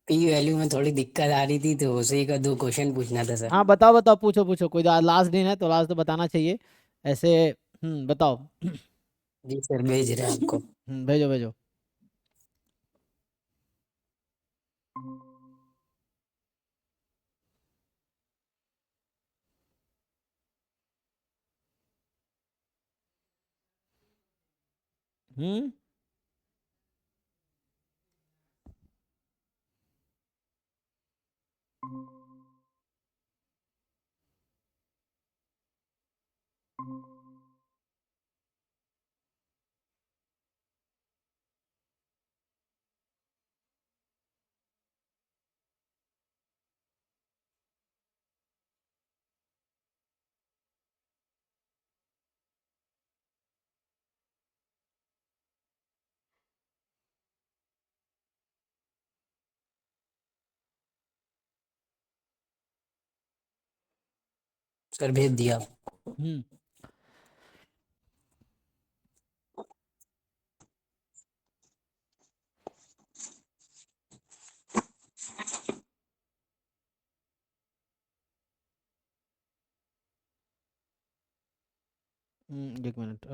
P value में थोड़ी दिक्कत आ रही थी तो उसी का दो क्वेश्चन पूछना था सर। हाँ बताओ बताओ, पूछो पूछो, कोई लास्ट दिन है तो लास्ट तो बताना चाहिए ऐसे। बताओ। जी सर भेज रहे हैं आपको। भेजो भेजो। हम्म। सर भेज दिया। हम्म। एक मिनट।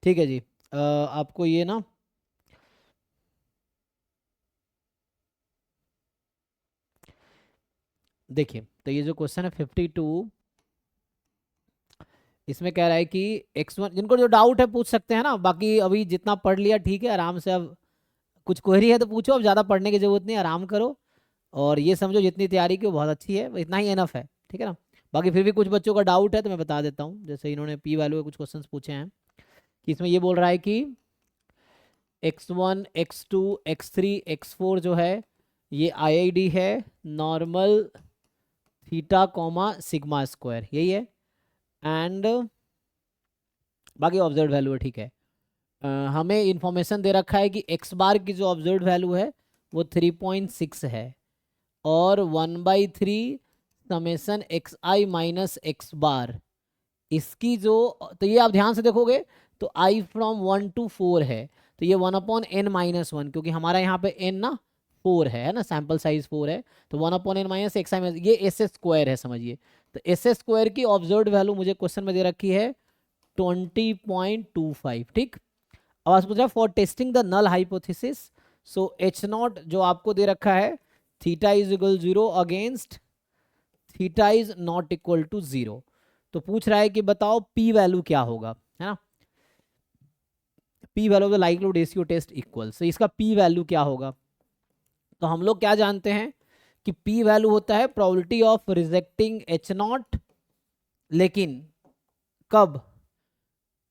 ठीक है जी। आपको ये ना, देखिए तो ये जो क्वेश्चन है 52, इसमें कह रहा है कि x1, जिनको जो डाउट है पूछ सकते हैं ना, बाकी अभी जितना पढ़ लिया ठीक है, आराम से। अब कुछ क्वेरी है तो पूछो, अब ज़्यादा पढ़ने की जरूरत नहीं, आराम करो। और ये समझो जितनी तैयारी की वो बहुत अच्छी है, इतना ही एनफ है, ठीक है ना। बाकी फिर भी कुछ बच्चों का डाउट है तो मैं बता देता हूँ, जैसे इन्होंने पी वैल्यू के कुछ क्वेश्चंस पूछे हैं कि इसमें ये बोल रहा है कि x1 x2 x3 x4 जो है ये IID है, normal theta comma sigma square, यही है। एंड बाकी ऑब्जर्व वैल्यू है, ठीक है। हमें इंफॉर्मेशन दे रखा है कि एक्स बार की जो ऑब्जर्व वैल्यू है वो 3.6 है, और 1/3 समेसन एक्स आई माइनस एक्स बार, इसकी जो, तो ये आप ध्यान से देखोगे तो आई फ्रॉम 1 to 4 है, तो ये 1/n-1, क्योंकि हमारा यहाँ पे n ना 4 है ना, सैंपल साइज 4 है, तो 1/n-xi, ये एस स्क्वायर है समझिए। तो एस स्क्वायर की ऑब्जर्व वैल्यू मुझे क्वेश्चन में दे रखी है 20.25, ठीक। अब आज पूछ रहा है for testing the null hypothesis, so H naught जो आपको दे रखा है theta is equal 0 against theta is not equal to 0, तो पूछ रहा है कि बताओ पी वैल्यू क्या होगा, है ना। P value of the likelihood ratio test equal, तो इसका पी वैल्यू क्या होगा। तो हम लोग क्या जानते हैं कि पी वैल्यू होता है probability of rejecting H naught, लेकिन कब,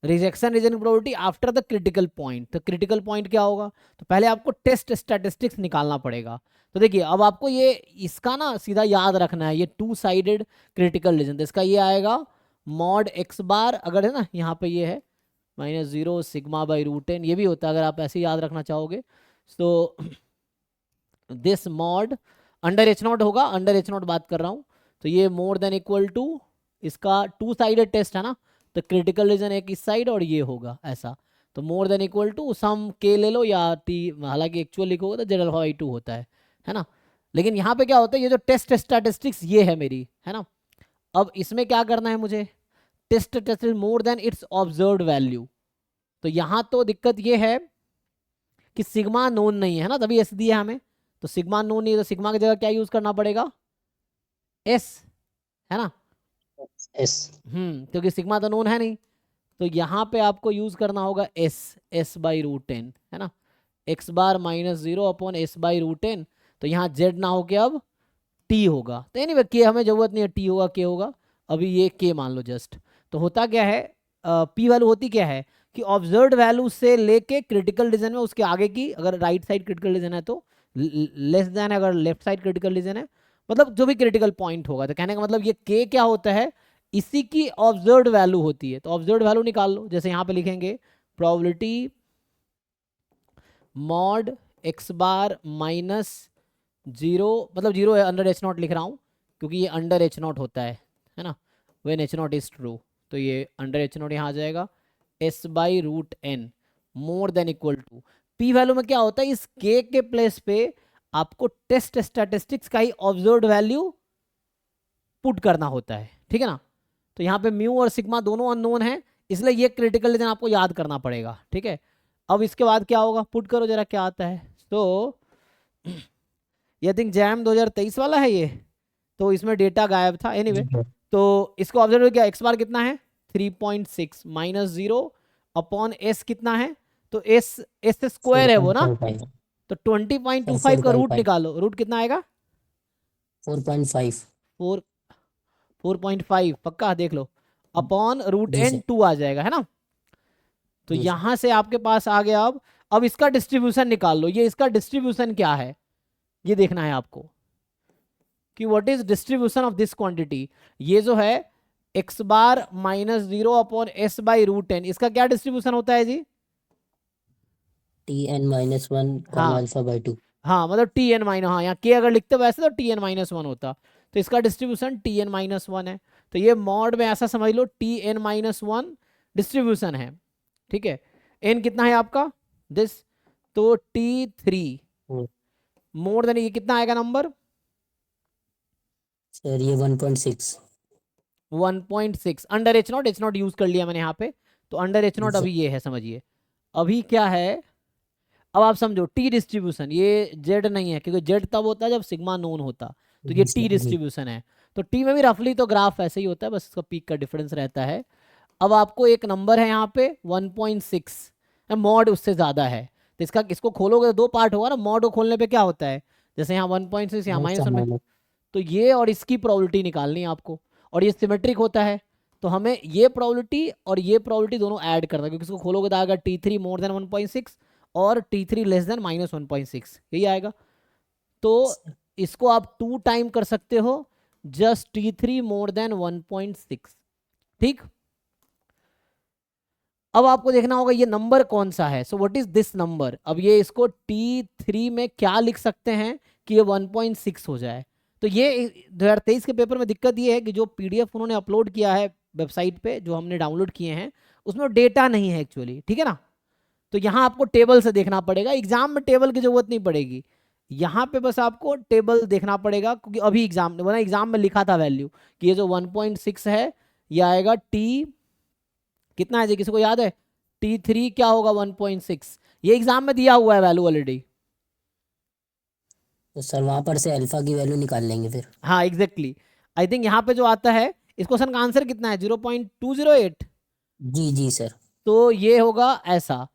rejection region probability after the critical point. तो क्रिटिकल पॉइंट क्या होगा, तो पहले आपको टेस्ट स्टैटिस्टिक्स निकालना पड़ेगा। तो देखिए अब आपको ये इसका ना सीधा याद रखना है, ये 2 साइडेड क्रिटिकल रीजन, तो इसका ये आएगा मॉड एक्स बार, अगर है ना यहाँ पे ये है -0 सिग्मा/√10, ये भी होता है अगर आप ऐसे याद रखना चाहोगे। तो this mod under H not होगा, अंडर एच नॉट बात कर रहा हूँ, तो ये मोर देन इक्वल टू, इसका 2 साइडेड टेस्ट है ना, तो क्रिटिकल रीजन एक इस साइड और ये होगा ऐसा, तो मोर देन इक्वल टू सम के ले लो या टी, हालांकि एक्चुअल लिखोगे तो ZL/2 होता है ना। लेकिन यहाँ पे क्या होता है, ये जो टेस्ट स्टैटिस्टिक्स ये है मेरी, है ना। अब इसमें क्या करना है मुझे, test statistics more than its observed value. तो यहाँ तो दिक्कत ये है कि सिग्मा नोन नहीं है ना, तभी एस दिया हमें, तो सिग्मा नोन नहीं है तो सिग्मा की जगह क्या यूज करना पड़ेगा, एस, है ना। एस। क्योंकि सिग्मा तो नोन है नहीं, तो यहाँ पे आपको यूज करना होगा S, S by root N, है ना, X bar minus 0 upon S by root N. तो यहाँ जेड ना होके अब टी होगा। तो एनीवे के हमें जरूरत नहीं है, टी होगा के होगा, अभी ये के मान लो जस्ट। तो होता क्या है, पी वैल्यू होती क्या है कि ऑब्जर्व्ड वैल्यू से लेके क्रिटिकल रीजन में उसके आगे की, अगर राइट साइड क्रिटिकल रीजन है तो लेस देन, अगर लेफ्ट साइड क्रिटिकल रीजन है, मतलब जो भी क्रिटिकल पॉइंट होगा। तो कहने का मतलब ये के क्या होता है, इसी की ऑब्जर्व्ड वैल्यू होती है। तो ऑब्जर्व्ड वैल्यू निकाल लो, जैसे यहाँ पे लिखेंगे probability mod x bar minus 0, मतलब 0 है, अंडर एच नॉट लिख रहा हूँ क्योंकि ये अंडर एच नॉट होता है ना, when H naught is true. तो ये अंडर एच नॉट यहाँ आ जाएगा, S by root N more than equal to, P value में क्या होता है, इस के प्लेस पे आपको टेस्ट स्टैटिस्टिक्स का ही ऑब्जर्व्ड वैल्यू पुट करना होता है, ठीक है ना। तो यहाँ पे म्यू और सिग्मा दोनों अननोन है, इसलिए ये क्रिटिकल रीजन आपको याद करना पड़ेगा, ठीक है। अब इसके बाद क्या होगा, पुट करो जरा क्या आता है। तो ये थिंक जैम 2023 वाला है ये, तो इसमें डेटा गायब था, एनीवे जी सर। तो इसको ऑब्जर्व किया, एक्स बार कितना है 3.6 माइनस 0 अपॉन एस कितना है, तो एस एस फोर स्क्वायर है वो पॉइंट ना, फोर फाइव तो सर। 20.25 फोर का पॉइंट रूट फाइव निकालो, रूट कितना आएगा 4.5। 4, 4.5 पक्का देख लो, upon root G N sir. 2 आ जाएगा, है ना। तो जी सर। यहां से आपके पास आ गया। अब इसका डिस्ट्रीब्यूशन निकाल लो, ये इसका डिस्ट्रीब्यूशन क्या है ये देखना है आपको कि what is distribution of this quantity. ये जो है X bar minus 0 upon S by root N, इसका क्या डिस्ट्रीब्यूशन होता है जी। Tn-1 कॉमा हाँ, अल्फा बाई 2। हाँ मतलब टी एन माइनस, हाँ यहाँ के अगर लिखते वैसे तो टी एन माइनस वन होता, तो इसका distribution T N minus one है। तो ये मॉड में ऐसा समझ लो T N minus one distribution है, ठीक है। एन कितना है आपका दिस, तो टी थ्री मोर देन, ये कितना आएगा नंबर सर ये 1.6। 1.6 under H not, H not use कर लिया मैंने यहाँ पे, तो under H G not sir. अभी ये है समझिए। अभी क्या है, अब आप समझो टी डिस्ट्रीब्यूशन, ये जेड नहीं है क्योंकि जेड तब होता है जब सिग्मा नोन होता, तो ये जी टी सर। जी डिस्ट्रीब्यूशन है। तो टी में भी रफली तो ग्राफ ऐसे ही होता है, बस इसका पीक का डिफरेंस रहता है। अब आपको एक नंबर है यहाँ पे 1.6, मॉड उससे ज़्यादा है, तो इसका इसको खोलोगे तो दो पार्ट होगा ना, मॉड को खोलने पे क्या होता है, जैसे यहाँ 1.6 यहाँ बहुत माइनस वन में, सामान है। तो ये और इसकी प्रोबेबिलिटी निकालनी है आपको, और ये सिमेट्रिक होता है, तो हमें ये प्रोबेबिलिटी और ये प्रोबेबिलिटी दोनों ऐड करना है, क्योंकि इसको खोलोगे तो आएगा टी थ्री मोर देन 1.6 और T three less than minus 1.6, यही आएगा। तो इसको आप 2 टाइम कर सकते हो, just T three more than 1.6, ठीक। अब आपको देखना होगा ये नंबर कौन सा है, so what is this number. अब ये इसको टी थ्री में क्या लिख सकते हैं कि ये 1.6 हो जाए। तो ये 2023 के पेपर में दिक्कत ये है कि जो पीडीएफ उन्होंने अपलोड किया है वेबसाइट पे, जो हमने डाउनलोड किए हैं, उसमें डेटा नहीं है एक्चुअली, ठीक है ना। तो यहाँ आपको टेबल से देखना पड़ेगा, एग्जाम में टेबल की जरूरत नहीं पड़ेगी, यहाँ पे बस आपको टेबल देखना पड़ेगा, क्योंकि अभी एग्जाम में लिखा था वैल्यू कि ये जो 1.6 है ये आएगा टी कितना है जी, किसी को याद है टी थ्री क्या होगा 1.6, ये एग्जाम में दिया हुआ है वैल्यू ऑलरेडी। तो सर वहां पर से अल्फा की वैल्यू निकाल लेंगे फिर। हाँ एग्जैक्टली, आई थिंक यहाँ पे जो आता है, इस क्वेश्चन का आंसर कितना है 0.208, जी जी सर। तो ये होगा ऐसा,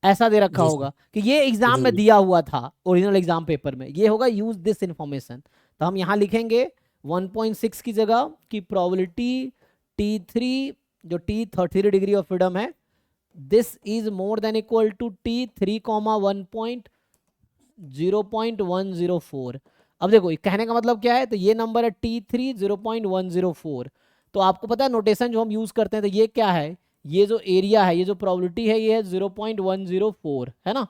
ऐसा दे रखा जी सर। होगा कि ये एग्जाम जी में जी। दिया हुआ था ओरिजिनल एग्जाम पेपर में, ये होगा यूज दिस इंफॉर्मेशन। तो हम यहाँ लिखेंगे 1.6 की जगह की प्रोबेबिलिटी टी थ्री, जो टी 33 डिग्री ऑफ फ्रीडम है, this is more than equal to T three comma 0.104। अब देखो कहने का मतलब क्या है, तो ये नंबर है टी थ्री 0.104। तो आपको पता है नोटेशन जो हम यूज करते हैं, तो ये क्या है, ये जो एरिया है, ये जो प्रोबेबिलिटी है ये है 0.104, है ना,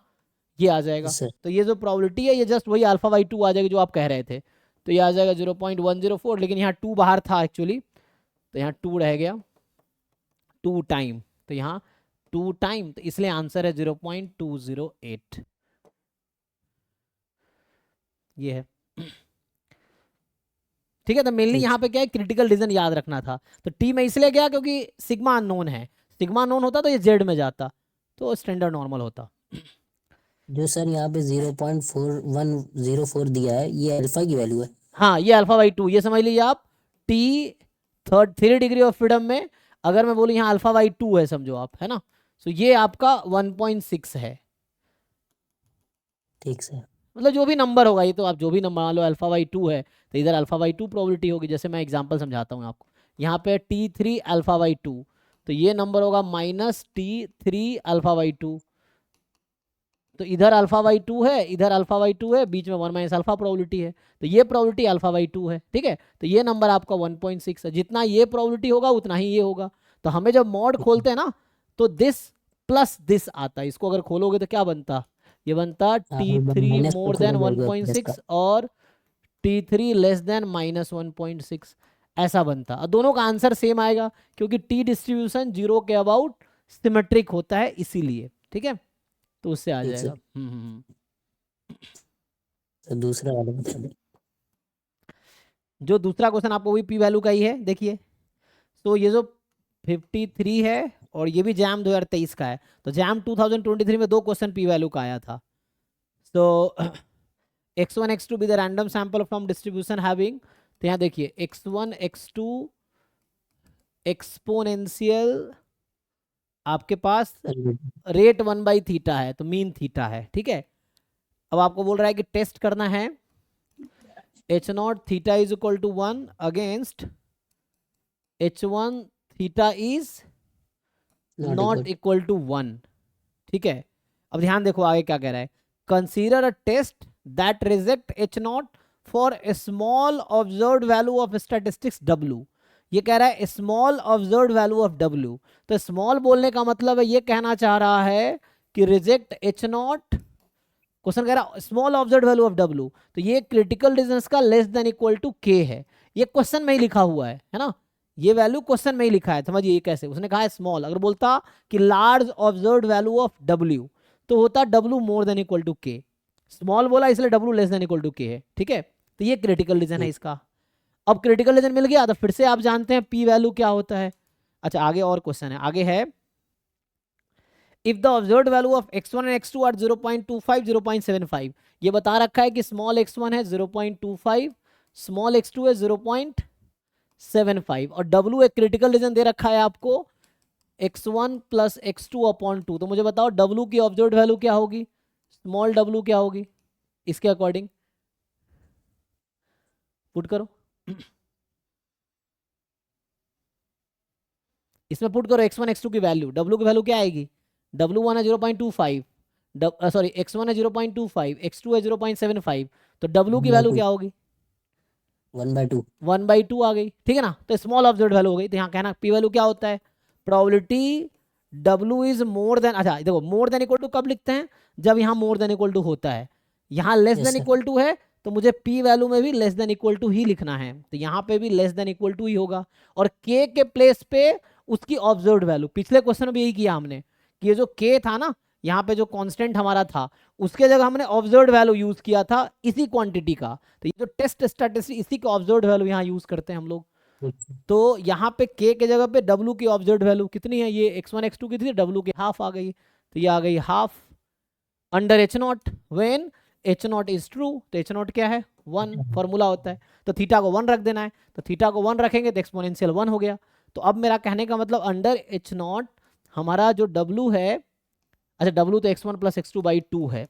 ये आ जाएगा। Yes sir. तो ये जो प्रोबेबिलिटी है ये जस्ट वही अल्फा बाई टू आ जाएगा जो आप कह रहे थे, तो ये आ जाएगा 0.104, लेकिन यहाँ टू बाहर था एक्चुअली, तो यहाँ टू रह गया, टू टाइम, तो यहाँ टू टाइम, तो इसलिए आंसर है 0.208, ये है। ठीक है, तो मेनली ठीक यहाँ पे क्या है, क्रिटिकल रीजन याद रखना था। तो टी में इसलिए गया क्योंकि सिग्मा अननोन है, सिग्मा अननोन होता तो ये जेड में जाता, तो स्टैंडर्ड नॉर्मल होता। जो सर यहाँ पे 0.4104 दिया है, ये अल्फा की वैल्यू है। हाँ ये अल्फा बाई टू, ये समझ लीजिए आप T three degree of freedom में अगर मैं बोलूँ यहाँ अल्फा वाई 2 है, समझो आप, है ना, सो ये आपका 1.6 है। ठीक सर। मतलब जो भी नंबर होगा, ये तो आप जो भी नंबर मान लो, अल्फा वाई 2 है तो इधर अल्फा वाई 2 प्रोबेबिलिटी होगी। जैसे मैं एग्जांपल समझाता हूँ आपको, यहाँ पे T3 अल्फा वाई 2, तो ये नंबर होगा -T3 अल्फा वाई 2। तो इधर अल्फा वाई 2 है, इधर अल्फा वाई 2 है, बीच में 1 माइनस अल्फा प्रोबेबिलिटी है, तो ये प्रोबेबिलिटी अल्फा वाई 2 है। ठीक है, तो ये नंबर आपका 1.6 है। जितना ये प्रोबेबिलिटी होगा उतना ही ये होगा। तो हमें जब मॉड खोलते हैं ना, तो दिस प्लस दिस आता है। इसको अगर खोलोगे तो क्या बनता, ये बनता आप T3 माइनस पर मोर देन खोलोगे प्लस का। 1.6 और T3 लेस देन -1.6, ऐसा बनता। और दोनों का आंसर सेम आएगा क्योंकि टी डिस्ट्रीब्यूशन 0 के अबाउट सिमेट्रिक होता है, इसीलिए। ठीक है, तो उससे आ ठीक जाएगा। सर। तो दूसरा वाला बता दो। जो दूसरा क्वेश्चन आपको वही पी वैल्यू का ही है, देखिए। तो ये जो 53 है और ये भी जैम 2023 का है, तो जैम 2023 में 2 क्वेश्चन पी वैल्यू का आया था। तो x1 x2 be the random sample from distribution having, तो यहाँ देखिए x1 x2 एक्सपोनेंशियल आपके पास रेट 1/थीटा है, तो मीन थीटा है। ठीक है, अब आपको बोल रहा है कि टेस्ट करना है h0 theta is equal to 1 against h1 theta is not equal to 1। ठीक है, अब ध्यान देखो आगे क्या कह रहा है, consider a test that reject h0 for a small observed value of statistics w। ये कह रहा है small observed value of w, तो स्मॉल बोलने का मतलब है ये कहना चाह रहा है कि रिजेक्ट h0, क्वेश्चन कह रहा है small observed value of w, तो ये क्रिटिकल डिस्टेंस का less than equal to k है। ये क्वेश्चन में ही लिखा हुआ है ना, ये वैल्यू क्वेश्चन में ही लिखा है। समझिए ये कैसे, उसने कहा है स्मॉल, अगर बोलता कि large observed value of w तो होता w more than equal to k। Small बोला इसलिए w less than equal to k है। ठीक है, तो ये क्रिटिकल रीजन है इसका। अब क्रिटिकल रीजन मिल गया तो फिर से आप जानते हैं p वैल्यू क्या होता है। अच्छा आगे और क्वेश्चन है, आगे है if the observed value of x1 and x2 are 0.25 0.75, ये बता रखा है कि स्मॉल x1 है 0.25, स्मॉल x2 है 0.75 और w एक क्रिटिकल रीजन दे रखा है आपको x1 प्लस x2 अपॉन 2। तो मुझे बताओ w की ऑब्जर्व्ड वैल्यू क्या होगी, स्मॉल w क्या होगी इसके अकॉर्डिंग, पुट करो इसमें पुट करो x1 x2 की वैल्यू, w की वैल्यू क्या आएगी, w1 है 0.25, सॉरी x1 है 0.25, x2 है 0.75, तो w की वैल्यू क्या होगी 1/2। 1/2 आ गई। ठीक है ना, तो स्मॉल ऑब्जर्व्ड वैल्यू हो गई। तो यहाँ कहना पी वैल्यू क्या होता है, probability w is more then, अच्छा देखो मोर देन इक्वल टू कब लिखते हैं, जब यहाँ मोर देन इक्वल टू होता है, यहाँ less yes than sir. Equal to है तो मुझे p वैल्यू में भी लेस देन इक्वल टू ही लिखना है, तो यहाँ पे भी लेस देन इक्वल टू ही होगा। और k के प्लेस पे उसकी ऑब्जर्व्ड वैल्यू, पिछले क्वेश्चन में भी यही किया हमने कि ये जो k था ना, यहाँ पे जो कांस्टेंट हमारा था उसके जगह हमने ऑब्जर्व्ड वैल्यू यूज किया था इसी क्वांटिटी का, तो ये जो टेस्ट स्टैटिस्टिक्स इसी का ऑब्जर्व्ड वैल्यू यहाँ यूज करते हैं हम लोग। तो यहाँ पे k के जगह पे w की ऑब्जर्व्ड वैल्यू कितनी है, ये x1 x2 की थी, w की हाफ आ गई, तो ये आ गई half under h0 when h0 is true, तो h0 क्या है 1, फॉर्मूला होता है, तो थीटा को 1 रख देना है, तो थीटा को 1 रखेंगे तो एक्सपोनेंशियल 1 हो गया। तो अब मेरा कहने का मतलब अंडर h0 हमारा जो w है, अच्छा w तो x1 प्लस x2 बाई 2 है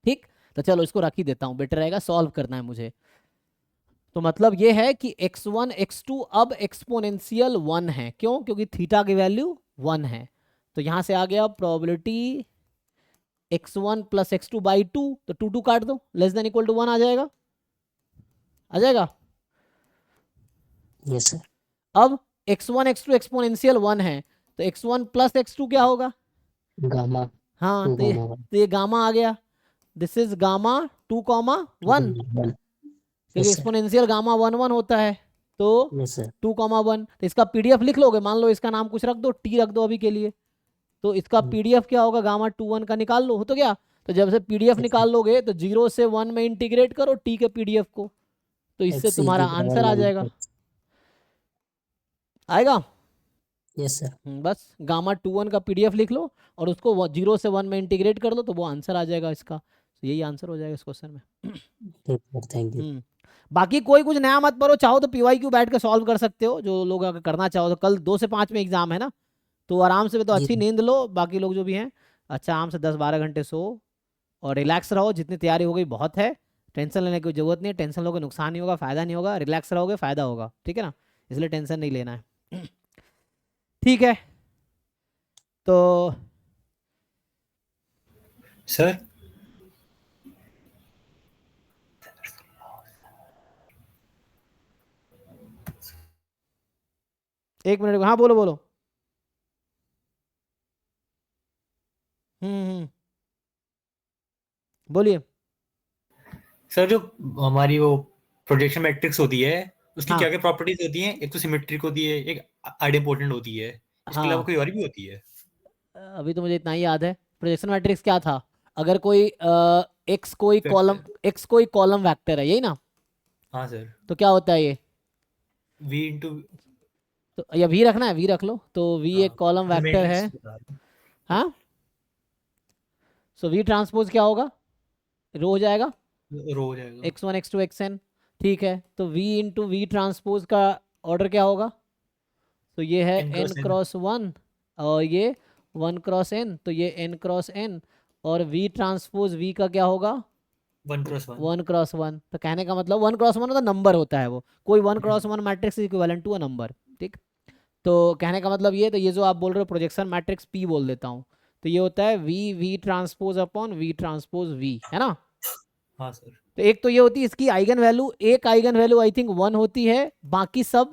ठीक, तो चलो इसको रख ही देता हूँ, बेटर रहेगा, सॉल्व करना है मुझे। तो मतलब ये है कि x1 x2 अब एक्सपोनेंशियल 1 है, क्यों, क्योंकि थीटा की वैल्यू 1 है। तो यहां से आ गया probability x1 plus x2 by 2, तो 2 काट दो, लेस देन इक्वल टू 1 आ जाएगा, आ जाएगा। Yes sir. अब x1 x2 एक्सपोनेंशियल 1 है, तो x1 प्लस x2 क्या होगा, गामा हाँ 2, तो ये गामा आ गया, दिस इज गामा 2,1, क्योंकि यस सर। एक्सपोनेंशियल गामा 1 होता है, तो यस सर। 2,1। तो इसका पीडीएफ लिख लोगे, मान लो इसका नाम कुछ रख दो, टी रख दो अभी के लिए, तो इसका पीडीएफ क्या होगा गामा 2,1 का निकाल लो, हो तो क्या, तो जब से पीडीएफ निकाल लोगे तो 0 से 1 में इंटीग्रेट करो टी के पीडीएफ को, तो इससे x तुम्हारा की पावर आंसर आ जाएगा, 1/x। आएगा। Yes sir. बस गामा 2,1 का पीडीएफ लिख लो और उसको 0 से 1 में इंटीग्रेट कर लो, तो वो आंसर आ जाएगा इसका, तो यही आंसर हो जाएगा इस क्वेश्चन में। ठीक सर, थैंक यू। बाकी कोई कुछ नया मत पढ़ो, चाहो तो PYQ बैठ के सॉल्व कर सकते हो, जो लोग अगर करना चाहो तो। कल 2 से 5 में एग्जाम है ना, तो आराम से, तो जी अच्छी नींद लो, बाकी लोग जो भी हैं अच्छा आराम से 10-12 घंटे सो और रिलैक्स रहो। जितनी तैयारी हो गई बहुत है, टेंशन लेने की जरूरत नहीं है। टेंशन लोगे नुकसान नहीं होगा, फायदा नहीं होगा, रिलैक्स रहोगे फायदा होगा, ठीक है ना, इसलिए टेंशन नहीं लेना है। ठीक है, तो सर एक मिनट, हाँ बोलो बोलो। हम्म, बोलिए। सर जो हमारी वो प्रोजेक्शन मैट्रिक्स होती है, उसकी हाँ क्या क्या प्रॉपर्टीज होती हैं? एक तो सिमेट्रिक होती है, एक आइडेम्पोटेंट होती है, इसके अलावा हाँ, कोई और भी होती है? अभी तो मुझे इतना ही याद है। प्रोजेक्शन मैट्रिक्स क्या था, अगर कोई वेक्टर। एक्स कोई कॉलम वेक्टर है, यही ना, हाँ सर। तो क्या होता है ये, वी इंटू। तो या वी रखना है, वी रख लो, तो वी हाँ, एक कॉलम मैं वेक्टर है। मैट्रिक्स बता रहा हूँ। हाँ, सो वी ट्रांसपोज क्या होगा, रो हो जाएगा, रो हो जाएगा। x1 x2 xn। ठीक है, तो v इंटू वी ट्रांसपोज का ऑर्डर क्या होगा, तो ये है n n cross n. Cross one, और ये 1 क्रॉस n, तो ये n क्रॉस n, और v ट्रांसपोज v का क्या होगा, 1 क्रॉस 1। 1 क्रॉस 1। तो कहने का मतलब 1 क्रॉस 1 मतलब नंबर होता है वो, कोई 1 cross 1 matrix equivalent to a number, ठीक। तो कहने का मतलब ये, तो ये जो आप बोल रहे हो प्रोजेक्शन मैट्रिक्स p बोल देता हूँ, तो ये होता है v transpose upon v transpose v, है ना। हाँ सर। तो एक तो ये होती है इसकी आइगन वैल्यू, एक आइगन वैल्यू आई थिंक 1 होती है, बाकी सब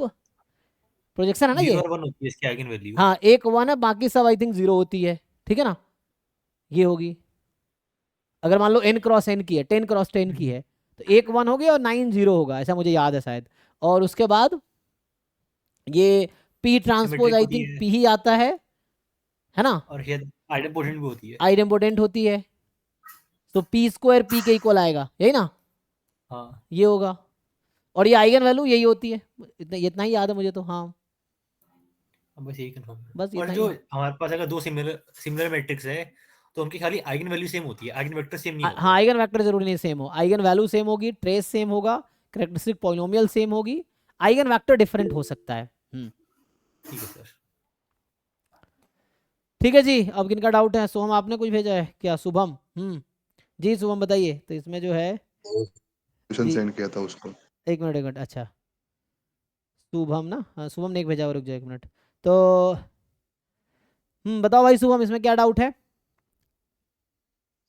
प्रोजेक्शन है ना 0 ये। और 1 होती है इसकी आइगन वैल्यू। हाँ, एक 1 है, बाकी सब आई थिंक 0 होती है, ठीक है ना, ये होगी। अगर मान लो n क्रॉस n की है, 10 क्रॉस 10 की है, तो एक 1 होगी और 9 0 होगा, ऐसा मुझे याद है शायद। और उसके बाद ये p ट्रांसपोज सिमेट्रिक आई होती थिंक है, p ही आता है ना, और शायद आइडेम्पोटेंट भी होती है। आइडेम्पोटेंट होती है, तो p स्क्वायर p के इक्वल आएगा, यही ना, हाँ। ये होगा। और ये आइगन वैल्यू यही होती है, इतना ही याद है मुझे तो, हाँ अब बस यही कंफर्म है। बस और इतना जो ही। हमारे पास अगर दो सिमिलर सिमिलर मैट्रिक्स है, तो उनकी खाली आइगन वैल्यू सेम होती है, आइगन वेक्टर सेम नहीं हाँ, होते। आइगन वेक्टर जरूरी नहीं सेम हो, आइगन वैल्यू सेम होगी, ट्रेस सेम होगा, करेक्टरिस्टिक पॉलिनोमियल सेम होगी, आइगन वेक्टर डिफरेंट हो सकता है। ठीक है सर। ठीक है जी, अब किनका डाउट है, सोहम आपने कुछ भेजा है क्या, शुभम। जी शुभम बताइए, तो इसमें जो है, क्वेश्चन जी सेंड किया था उसको। एक मिनट, अच्छा शुभम ना, हाँ शुभम ने एक भेजा हुआ, रुक जाओ एक मिनट। तो बताओ भाई शुभम, इसमें क्या डाउट है।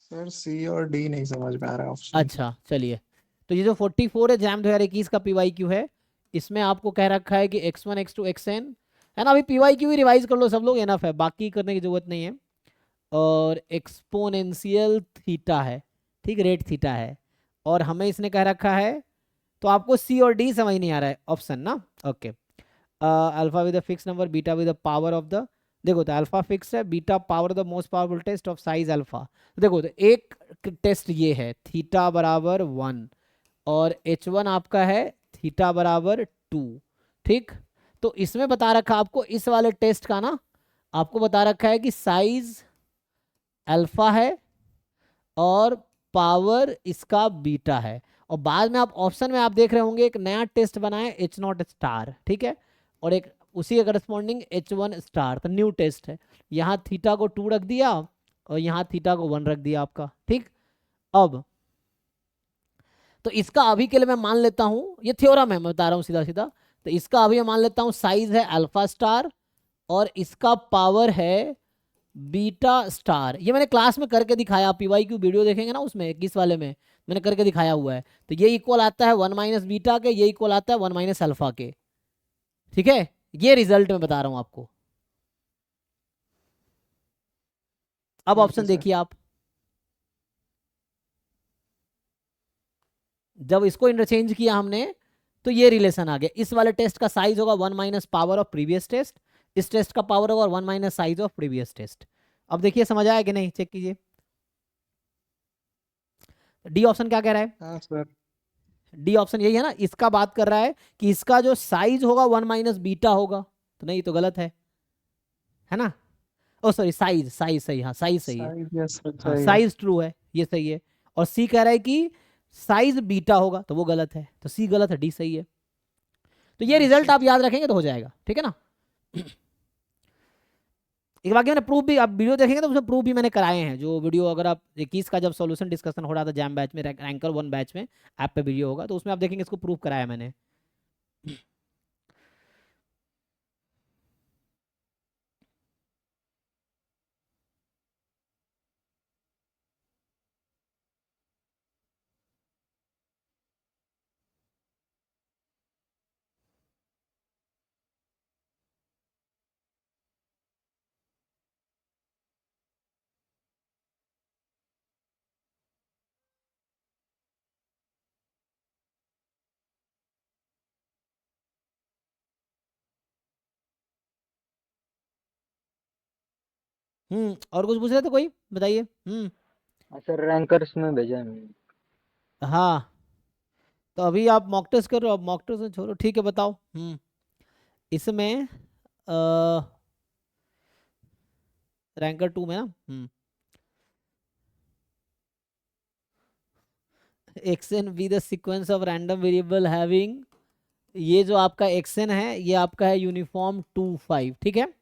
सर सी और डी नहीं समझ में आ रहा ऑप्शन। अच्छा चलिए, तो ये जो 44 है जैम 2021 का PYQ है, इसमें आपको कह रखा है कि x1 x2 xn, है ना। अभी PYQ ही रिवाइज कर लो सब लोग, एनफ है, बाकी करने की जरूरत नहीं है। और एक्सपोनेंशियल थीटा है, ठीक, रेट थीटा है, और हमें इसने कह रखा है, तो आपको सी और डी समझ नहीं आ रहा है ऑप्शन ना, okay. Alpha with fix number, beta with power of the, देखो तो अल्फा फिक्स है, beta power the most powerful test of size alpha. देखो तो एक टेस्ट ये है थीटा बराबर 1, और H1 आपका है थीटा बराबर 2, ठीक। तो इसमें बता रखा आपको, इस वाले टेस्ट का ना, आपको बता रखा है कि साइज अल्फा है और पावर इसका बीटा है। और बाद में आप ऑप्शन में आप देख रहे होंगे एक नया टेस्ट बना है H0 स्टार, ठीक है, और एक उसी के करस्पॉन्डिंग H1 स्टार, तो न्यू टेस्ट है। यहाँ थीटा को 2 रख दिया और यहाँ थीटा को 1 रख दिया आपका, ठीक। अब तो इसका अभी के लिए मैं मान लेता हूं, ये थ्योरम है, मैं बता रहा हूं सीधा सीधा, तो इसका अभी मैं मान लेता हूं साइज है अल्फा स्टार और इसका पावर है बीटा स्टार। ये मैंने क्लास में करके दिखाया, PYQ वीडियो देखेंगे ना उसमें 21 वाले में मैंने करके दिखाया हुआ है। तो ये इक्वल आता है 1 माइनस बीटा के, ये इक्वल आता है 1 माइनस अल्फा के, ठीक है। ये रिजल्ट में बता रहा हूं आपको। अब ठीक है ऑप्शन सर। देखिए आप, जब इसको इंटरचेंज किया हमने, तो ये रिलेशन आ गया, इस वाले टेस्ट का साइज होगा 1 minus power of previous test, इस टेस्ट का पावर होगा 1 minus size of previous test. अब देखिए समझ आया कि नहीं, चेक कीजिए। डी ऑप्शन क्या कह रहा है, हाँ सर। डी ऑप्शन यही है ना, इसका बात कर रहा है कि इसका जो साइज होगा 1 माइनस बीटा होगा, तो नहीं तो गलत है ना। ओ सॉरी, साइज साइज सही, हाँ साइज सही है, साइज यस सर हाँ सही है। साइज ट्रू है, ये सही है। और सी कह रहा है कि साइज बीटा होगा तो वो गलत है, तो सी गलत है, डी सही है। तो ये रिजल्ट आप याद रखेंगे तो हो जाएगा, ठीक है ना। एक बाकी मैंने प्रूफ भी, आप वीडियो देखेंगे तो उसमें प्रूफ भी मैंने कराए हैं, जो वीडियो अगर आप 21 का जब सॉल्यूशन डिस्कशन हो रहा था जैम बैच में, रैंकर 1 बैच में ऐप पे वीडियो होगा, तो उसमें आप देखेंगे इसको प्रूफ कराया मैंने। और कुछ पूछ रहे थे कोई, बताइए। सर रैंकर्स में भेजा है मैंने। हाँ तो अभी आप मॉक टेस्ट करो, अब मॉक टेस्ट छोड़ो, ठीक है बताओ। इसमें रैंकर 2 में ना action be the sequence of random variable having, ये जो आपका एक्सन है ये आपका है यूनिफॉर्म 2 5, ठीक है।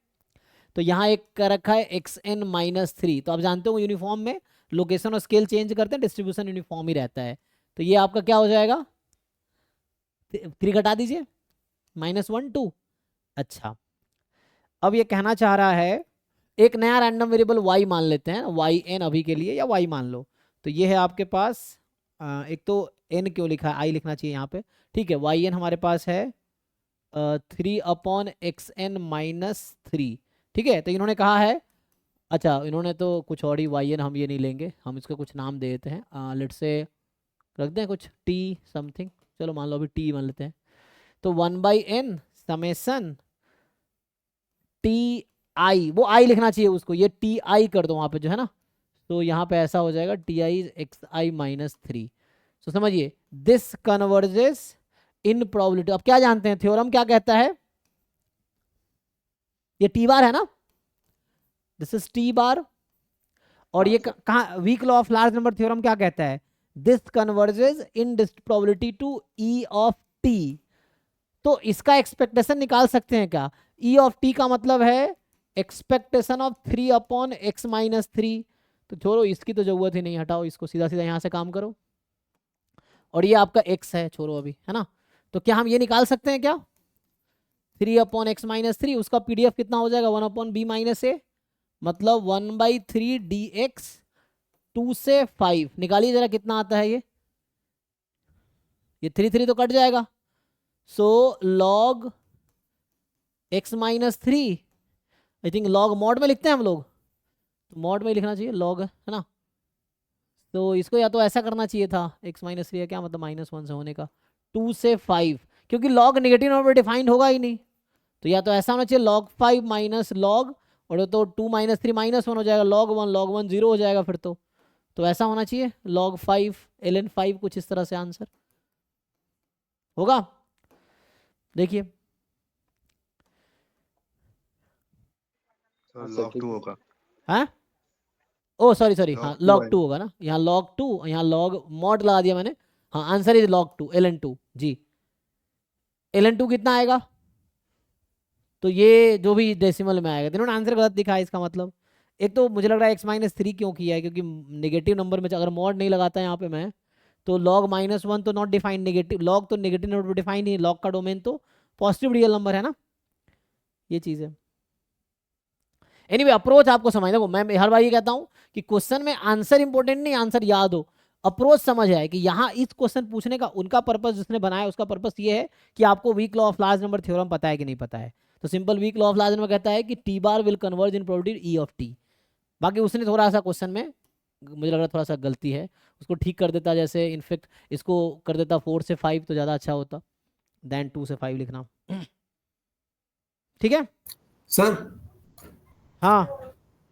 तो यहाँ एक कर रखा है xn-3, तो आप जानते हो यूनिफॉर्म में लोकेशन और स्केल चेंज करते हैं, डिस्ट्रीब्यूशन यूनिफॉर्म ही रहता है। तो ये आपका क्या हो जाएगा, 3 घटा दीजिए, -1 2। अच्छा अब ये कहना चाह रहा है एक नया रैंडम वेरिएबल y मान लेते हैं, yn अभी के लिए, या y मान लो। तो ये है आपके पास एक तो n क्यों लिखा है, i लिखना चाहिए यहाँ पे, ठीक है। yn हमारे पास है 3/xn-3, ठीक है। तो इन्होंने कहा है, अच्छा इन्होंने तो कुछ और ही yn, हम ये नहीं लेंगे, हम इसको कुछ नाम दे देते हैं, लेट्स से रख दें कुछ t समथिंग, चलो मान लो अभी t मान लेते हैं। तो 1/n समेसन ti, वो i लिखना चाहिए उसको, ये ti कर दो वहाँ पे जो है ना, तो यहाँ पे ऐसा हो जाएगा ti xi-3। तो समझिए दिस कन्वर्जेस इन प्रोबेबिलिटी। अब क्या जानते हैं, थ्योरम क्या कहता है, ये टी बार है ना, दिस इज टी बार, और ये कहाँ, weak law of large number theorem क्या कहता है, this converges in probability to E of T. तो इसका एक्सपेक्टेशन निकाल सकते हैं क्या, ई ऑफ टी का मतलब है एक्सपेक्टेशन ऑफ 3/x-3। तो छोड़ो इसकी तो जरूरत ही नहीं, हटाओ इसको, सीधा सीधा यहाँ से काम करो, और ये आपका x है, छोड़ो अभी, है ना। तो क्या हम ये निकाल सकते हैं क्या, 3/x-3, उसका पीडीएफ कितना हो जाएगा, 1/b-a, मतलब 1/3 dx 2 से 5, निकालिए जरा कितना आता है ये 3 तो कट जाएगा। सो log x-3, I think log mod में लिखते हैं हम लोग, तो मॉड में लिखना चाहिए log, है ना। तो इसको या तो ऐसा करना चाहिए था, x-3 क्या मतलब -1 से होने का, 2 से 5, क्योंकि log नेगेटिव नंबर डिफाइंड होगा ही नहीं, तो या तो ऐसा होना चाहिए log 5 माइनस log, और तो 2 - 3 -1 हो जाएगा, log 1 0 हो जाएगा फिर तो ऐसा होना चाहिए log 5 ln 5, कुछ इस तरह से आंसर होगा। देखिए log 2 होगा, हाँ, ओ सॉरी हाँ log 2 होगा ना, यहाँ log 2, यहाँ log मॉड लगा दिया मैंने, हाँ आंसर इज log 2 ln 2 जी। ln 2 कितना आएगा, तो ये जो भी डेसिमल में आएगा, इन्होंने आंसर गलत दिखा है, इसका मतलब एक तो मुझे लग रहा है x-3 क्यों किया है, क्योंकि नेगेटिव नंबर में अगर मॉड नहीं लगाता यहाँ पे मैं, तो log -1 तो नॉट डिफाइंड, नेगेटिव log तो नेगेटिव नंबर डिफाइंड नहीं, log का डोमेन तो पॉजिटिव रियल नंबर है ना, ये चीज है। एनीवे अप्रोच आपको समझ, देखो मैं हर बार ये कहता हूँ कि क्वेश्चन में आंसर इंपॉर्टेंट नहीं, आंसर याद हो, अप्रोच समझ आए कि यहाँ इस क्वेश्चन पूछने का उनका पर्पस, जिसने बनाया उसका पर्पस ये है कि आपको weak law of large number theorem पता है कि नहीं पता है। तो simple weak law of large number कहता है कि T bar will converge in probability E of T. बाकी उसने थोड़ा सा क्वेश्चन में मुझे लग रहा है थोड़ा सा गलती है, उसको ठीक कर देता, जैसे इनफेक्ट इसको कर देता 4 से 5 तो ज़्यादा अच्छा होता देन 2 से 5 लिखना, ठीक है सर। हाँ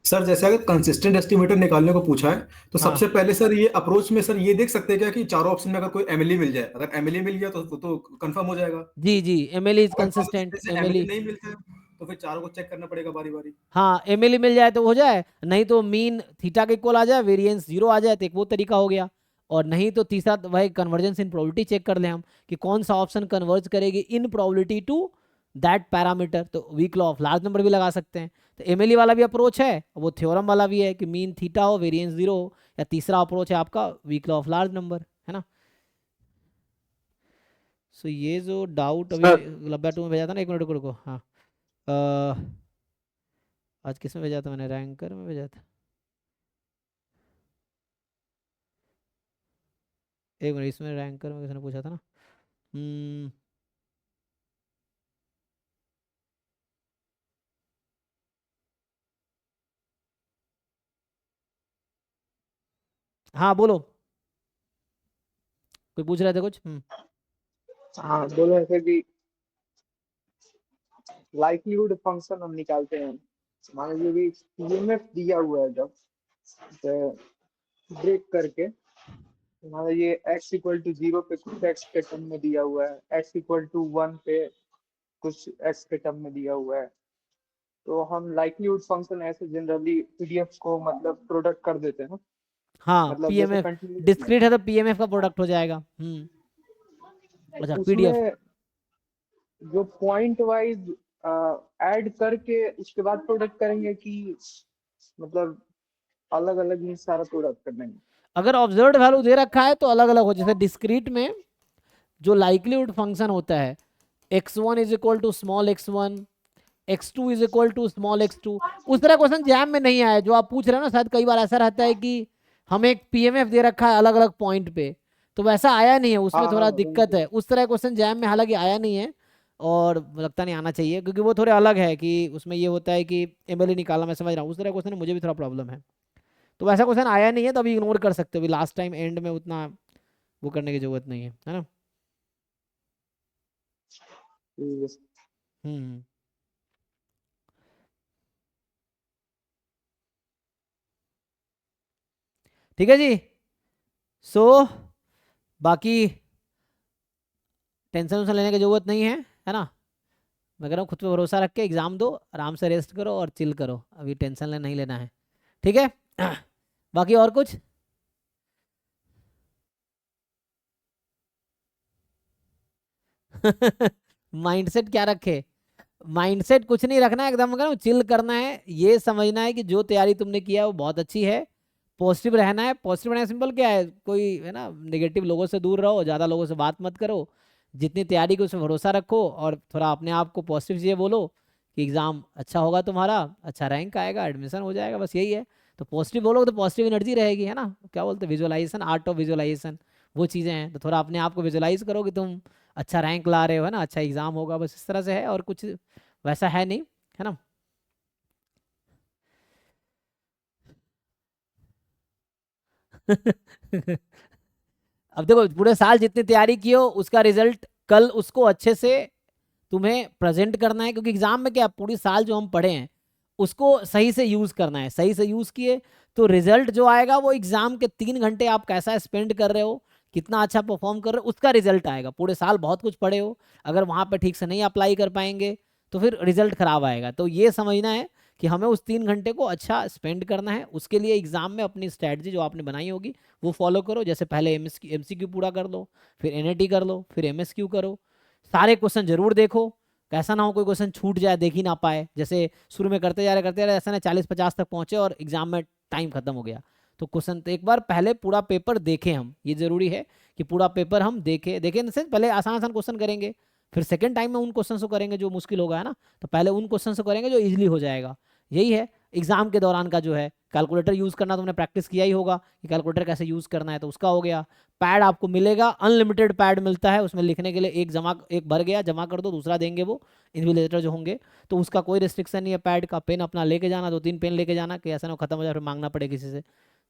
सर जैसे अगर कंसिस्टेंट एस्टिमेटर निकालने को पूछा है तो हाँ। सबसे पहले सर ये अप्रोच में सर ये देख सकते हैं क्या कि चारों ऑप्शन में अगर कोई एमएलई मिल जाए, अगर एमएलई मिल गया तो कंफर्म हो जाएगा। जी एमएलई इज अगर कंसिस्टेंट, एमएलई नहीं मिलता है तो फिर चारों को चेक करना पड़ेगा बारी बारी। हाँ एमएलई मिल जाए तो हो जाए, नहीं तो मीन थीटा के इक्वल आ जाए, वेरिएंस 0 आ जाए, तो एक वो तरीका हो गया। और नहीं तो तीसरा वही कन्वर्जेंस इन प्रोबेबिलिटी चेक कर ले हम कि कौन सा ऑप्शन कन्वर्ज करेगी in probability to that parameter. तो weak law of large number भी लगा सकते हैं। तो एमएलई वाला भी अप्रोच है, वो थ्योरम वाला भी है कि मीन थीटा हो, वेरिएंस 0 हो, या तीसरा अप्रोच है आपका weak law of large number, है ना। सो ये जो डाउट अभी लब्बा 2 में भेजा था ना, 1 मिनट रुको। हाँ आज किस में भेजा था मैंने, रैंकर में भेजा था। एक मिनट, इसमें रैंकर में किसने पूछा था ना। हाँ बोलो, कोई पूछ रहे थे कुछ। हाँ बोलो ऐसे कि लाइक्लीहुड फंक्शन हम निकालते हैं, मान लीजिए भी ईएमएफ दिया हुआ है, जब ब्रेक करके मान लीजिए x इक्वल टू 0 पे कुछ x के टर्म में दिया हुआ है, x इक्वल टू 1 पे कुछ x के टर्म में दिया हुआ है, तो हम लाइक्लीहुड फंक्शन ऐसे जनरली पीडीएफ को मतलब प्रोडक्ट कर देते हैं ना। हाँ मतलब पीएमएफ डिस्क्रीट है तो पीएमएफ का प्रोडक्ट हो जाएगा। अच्छा पीडीएफ उसमें जो पॉइंट वाइज ऐड करके उसके बाद प्रोडक्ट करेंगे कि मतलब अलग अलग ही सारा प्रोडक्ट कर देंगे। अगर ऑब्जर्व्ड वैल्यू दे रखा है तो अलग अलग हो, जैसे डिस्क्रीट में जो लाइक्लीहुड फंक्शन होता है x1 is equal to small x1, x2 is equal to small x2, उस तरह क्वेश्चन जैम में नहीं आया जो आप पूछ रहे हो ना। शायद कई बार ऐसा रहता है कि हमें एक पीएमएफ दे रखा है अलग अलग पॉइंट पे, तो वैसा आया नहीं है, उसमें थोड़ा दिक्कत है। उस तरह क्वेश्चन जैम में हालांकि आया नहीं है और लगता नहीं आना चाहिए, क्योंकि वो थोड़े अलग है कि उसमें ये होता है कि एमएलई निकालना, मैं समझ रहा हूँ। उस तरह क्वेश्चन मुझे भी थोड़ा प्रॉब्लम है, तो वैसा क्वेश्चन आया नहीं है तो अभी इग्नोर कर सकते हो। अभी लास्ट टाइम एंड में उतना वो करने की जरूरत नहीं है ना। ठीक है जी। सो बाकी टेंशन लेने की जरूरत नहीं है ना। मैं कह रहा हूँ खुद पे भरोसा रख के एग्जाम दो, आराम से रेस्ट करो और चिल करो, अभी टेंशन नहीं लेना है, ठीक है। बाकी और कुछ माइंडसेट क्या रखे, माइंडसेट कुछ नहीं रखना है, एकदम करो चिल करना है। ये समझना है कि जो तैयारी तुमने किया है वो बहुत अच्छी है, पॉजिटिव रहना है। पॉजिटिव रहना सिंपल क्या है, कोई है ना नेगेटिव लोगों से दूर रहो, ज़्यादा लोगों से बात मत करो, जितनी तैयारी की उसमें भरोसा रखो और थोड़ा अपने आप को पॉजिटिव चीज़ें बोलो कि एग्ज़ाम अच्छा होगा तुम्हारा, अच्छा रैंक आएगा, एडमिशन हो जाएगा, बस यही है। तो पॉजिटिव बोलोगे तो पॉजिटिव एनर्जी रहेगी, है ना। क्या बोलते हैं विजुअलाइजेशन, आर्ट ऑफ विजुअलाइजेशन, वो चीज़ें हैं। तो थोड़ा अपने आप को विजुअलाइज करो कि तुम अच्छा रैंक ला रहे हो, है ना, अच्छा एग्ज़ाम होगा, बस इस तरह से है, और कुछ वैसा है नहीं, है ना। अब देखो पूरे साल जितनी तैयारी की हो उसका रिजल्ट कल उसको अच्छे से तुम्हें प्रेजेंट करना है, क्योंकि एग्जाम में क्या पूरी साल जो हम पढ़े हैं उसको सही से यूज करना है। सही से यूज किए तो रिजल्ट जो आएगा वो एग्जाम के 3 घंटे आप कैसा स्पेंड कर रहे हो, कितना अच्छा परफॉर्म कर रहे हो, उसका रिजल्ट आएगा। पूरे साल बहुत कुछ पढ़े हो, अगर वहां पर ठीक से नहीं अप्लाई कर पाएंगे तो फिर रिजल्ट खराब आएगा। तो ये समझना है कि हमें उस 3 घंटे को अच्छा स्पेंड करना है। उसके लिए एग्जाम में अपनी स्ट्रैटेजी जो आपने बनाई होगी वो फॉलो करो। जैसे पहले एमसीक्यू पूरा कर लो, फिर एनएटी कर लो, फिर एमएसक्यू करो, सारे क्वेश्चन जरूर देखो, ऐसा ना हो कोई क्वेश्चन छूट जाए, देख ही ना पाए। जैसे शुरू में करते जा रहे ऐसा ना 40-50 तक पहुंचे और एग्जाम में टाइम खत्म हो गया। तो क्वेश्चन तो एक बार पहले पूरा पेपर देखें हम, ये जरूरी है कि पूरा पेपर हम देखें पहले आसान आसान क्वेश्चन करेंगे, फिर सेकंड टाइम में उन क्वेश्चन को करेंगे जो मुश्किल होगा, है ना। तो पहले उन क्वेश्चन को करेंगे जो इजीली हो जाएगा। यही है एग्जाम के दौरान का जो है। कैलकुलेटर यूज करना तुमने प्रैक्टिस किया ही होगा कि कैलकुलेटर कैसे यूज करना है, तो उसका हो गया। पैड आपको मिलेगा, अनलिमिटेड पैड मिलता है, उसमें लिखने के लिए एक भर गया जमा कर दो, दूसरा देंगे वो इन्विजिलेटर जो होंगे, तो उसका कोई रिस्ट्रिक्शन नहीं है। पैड का पेन अपना लेके जाना, 2-3 पेन लेके जाना कि ऐसा ना खत्म हो जाए फिर मांगना पड़े किसी से।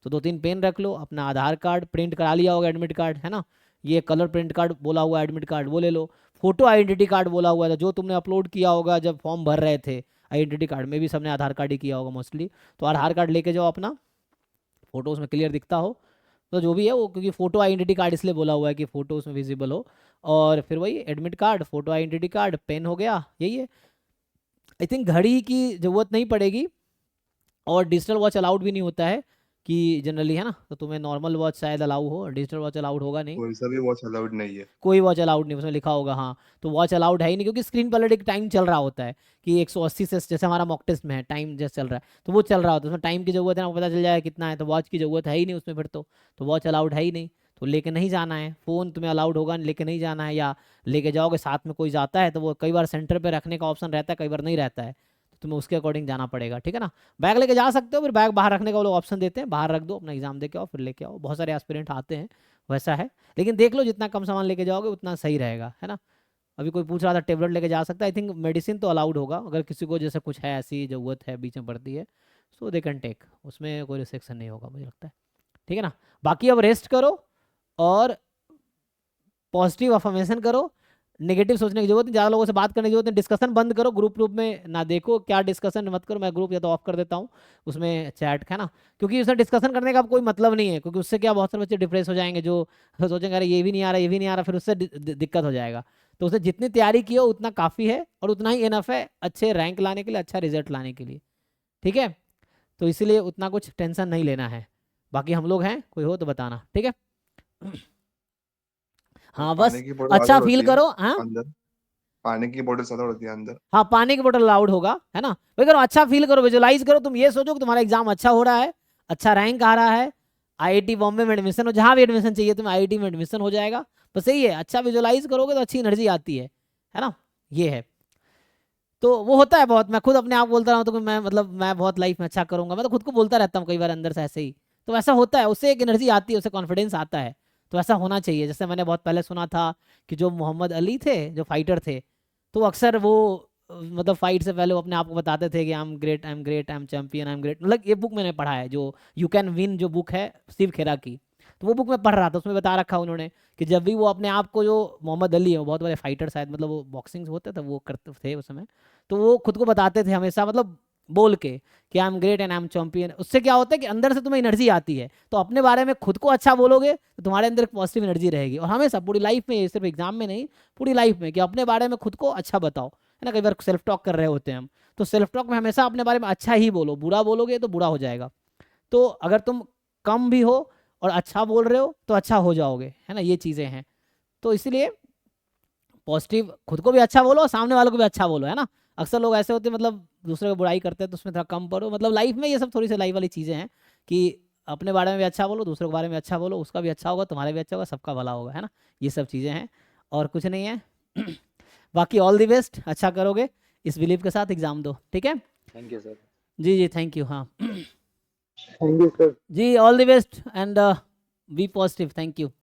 तो 2-3 पेन रख लो, अपना आधार कार्ड प्रिंट करा लिया होगा, एडमिट कार्ड, है ना, ये कलर प्रिंट कार्ड बोला हुआ एडमिट कार्ड वो ले लो, फोटो आइडेंटिटी कार्ड बोला हुआ था जो तुमने अपलोड किया होगा जब फॉर्म भर रहे थे, आइडेंटिटी कार्ड में भी सबने आधार कार्ड ही किया होगा मोस्टली, तो आधार कार्ड लेके जाओ अपना, फोटो उसमें क्लियर दिखता हो तो जो भी है वो, क्योंकि फोटो आइडेंटिटी कार्ड इसलिए बोला हुआ है कि फोटो उसमें विजिबल हो। और फिर वही admit card, photo identity card, pen हो गया, यही है। आई थिंक घड़ी की ज़रूरत नहीं पड़ेगी और डिजिटल वॉच अलाउड भी नहीं होता है, कि जनरली है ना, तो तुम्हें नॉर्मल वॉच शायद अलाउ हो, डिजिटल वॉच अलाउड होगा नहीं, कोई सा भी वॉच अलाउड नहीं है। कोई वॉच अलाउड नहीं, उसमें लिखा होगा हाँ। तो वॉच अलाउड है ही नहीं, क्योंकि स्क्रीन पर ऑलरेडी टाइम चल रहा होता है कि 180 से, जैसे हमारा मॉक टेस्ट में है टाइम जैसे चल रहा है, तो वो चल रहा होता है, उसमें टाइम की जरूरत है, आपको पता चल जाएगा कितना है, तो वॉच की जरूरत है ही नहीं उसमें फिर तो वॉच अलाउड है ही नहीं, तो लेके नहीं जाना है। फ़ोन तुम्हें अलाउड होगा, लेके नहीं जाना है, या लेके जाओगे साथ में कोई जाता है तो वो कई बार सेंटर पे रखने का ऑप्शन रहता है, कई बार नहीं रहता है, तो तुम्हें उसके अकॉर्डिंग जाना पड़ेगा, ठीक है ना। बैग लेके जा सकते हो, फिर बैग बाहर रखने का वो लोग ऑप्शन देते हैं, बाहर रख दो, अपना एग्जाम दे के आओ, फिर लेके आओ, बहुत सारे एस्पिरेंट आते हैं, वैसा है। लेकिन देख लो जितना कम सामान लेके जाओगे उतना सही रहेगा, है ना। अभी कोई पूछ रहा था टेबलेट लेके जा सकता है, आई थिंक मेडिसिन तो अलाउड होगा, अगर किसी को जैसे कुछ है ऐसी ज़रूरत है बीच में पड़ती है, सो दे कैन टेक, उसमें कोई रिस्ट्रिक्शन नहीं होगा मुझे लगता है, ठीक है ना। बाकी अब रेस्ट करो और पॉजिटिव अफर्मेशन करो, नेगेटिव सोचने की जरूरत नहीं, ज़्यादा लोगों से बात करने की जरूरत नहीं, डिस्कशन बंद करो, ग्रुप में ना देखो, क्या डिस्कशन मत करो, मैं ग्रुप या तो ऑफ कर देता हूँ उसमें चैट, है ना, क्योंकि उसमें डिस्कशन करने का अब कोई मतलब नहीं है, क्योंकि उससे क्या बहुत सारे बच्चे डिप्रेस हो जाएंगे, जो सोचेंगे अरे ये भी नहीं आ रहा, ये भी नहीं आ रहा, फिर उससे दिक्कत हो जाएगा। तो उसने जितनी तैयारी की हो उतना काफ़ी है, और उतना ही इनफ है अच्छे रैंक लाने के लिए, अच्छा रिजल्ट लाने के लिए, ठीक है। तो इसीलिए उतना कुछ टेंशन नहीं लेना है। बाकी हम लोग हैं, कोई हो तो बताना, ठीक है। हाँ बस पानी की बोतल अच्छा अलाउड फील होती है करो, हाँ अंदर, पानी की बोतल अलाउड होती है अंदर। हाँ, पानी की बोतल अलाउड होगा, है ना। वही करो, अच्छा फील करो, विजुअलाइज करो, तुम ये सोचो कि तुम्हारा एग्जाम अच्छा हो रहा है, अच्छा रैंक आ रहा है, आईआईटी बॉम्बे में एडमिशन हो, जहाँ भी एडमिशन चाहिए तुम्हें आईआईटी में एडमिशन हो जाएगा, बस यही है। अच्छा विजुअलाइज करोगे तो अच्छी एनर्जी आती है ना, ये है। तो वो होता है बहुत, मैं खुद अपने आप बोलता रहा हूँ तो मैं मतलब मैं बहुत लाइफ में अच्छा करूंगा, मैं तो खुद को बोलता रहता हूँ कई बार अंदर से ऐसे ही, तो ऐसा होता है, उससे एक एनर्जी आती है, उससे कॉन्फिडेंस आता है, तो ऐसा होना चाहिए। जैसे मैंने बहुत पहले सुना था कि जो मोहम्मद अली थे, जो फाइटर थे, तो अक्सर वो मतलब फाइट से पहले वो अपने आप को बताते थे कि I am great, I am great, I am champion, I am great. मतलब ये बुक मैंने पढ़ा है, जो यू कैन विन जो बुक है शिव खेरा की, तो वो बुक मैं पढ़ रहा था, उसमें बता रखा उन्होंने कि जब भी वो अपने आप को, जो मोहम्मद अली है वो बहुत बड़े फाइटर शायद, मतलब वो बॉक्सिंग होते थे वो करते थे उस समय, तो वो खुद को बताते थे हमेशा, मतलब बोल के कि I am great and I am champion. उससे क्या होता है कि अंदर से तुम्हें एनर्जी आती है, तो अपने बारे में खुद को अच्छा बोलोगे तो तुम्हारे अंदर एक पॉजिटिव एनर्जी रहेगी। और हमेशा पूरी लाइफ में, सिर्फ एग्जाम में नहीं, पूरी लाइफ में, कि अपने बारे में खुद को अच्छा बताओ, है ना। कई बार सेल्फ टॉक कर रहे होते हैं हम, तो सेल्फ टॉक में हमेशा अपने बारे में अच्छा ही बोलो, बुरा बोलोगे तो बुरा हो जाएगा। तो अगर तुम कम भी हो और अच्छा बोल रहे हो तो अच्छा हो जाओगे, है ना, ये चीज़ें हैं। तो इसलिए पॉजिटिव, खुद को भी अच्छा बोलो और सामने वालों को भी अच्छा बोलो, है ना। अक्सर लोग ऐसे होते हैं मतलब दूसरे को बुराई करते हैं, तो उसमें थोड़ा कम पढ़ो, मतलब लाइफ में ये सब थोड़ी सी लाइफ वाली चीज़ें हैं कि अपने बारे में भी अच्छा बोलो, दूसरे के बारे में अच्छा बोलो, उसका भी अच्छा होगा, तुम्हारा भी अच्छा होगा, सबका भला होगा, है ना। ये सब चीज़ें हैं और कुछ नहीं है। बाकी ऑल दी बेस्ट, अच्छा करोगे, इस बिलीव के साथ एग्जाम दो, ठीक है। Thank you sir. जी जी थैंक यू, हाँ थैंक यू सर। जी, all the best and be positive, thank you.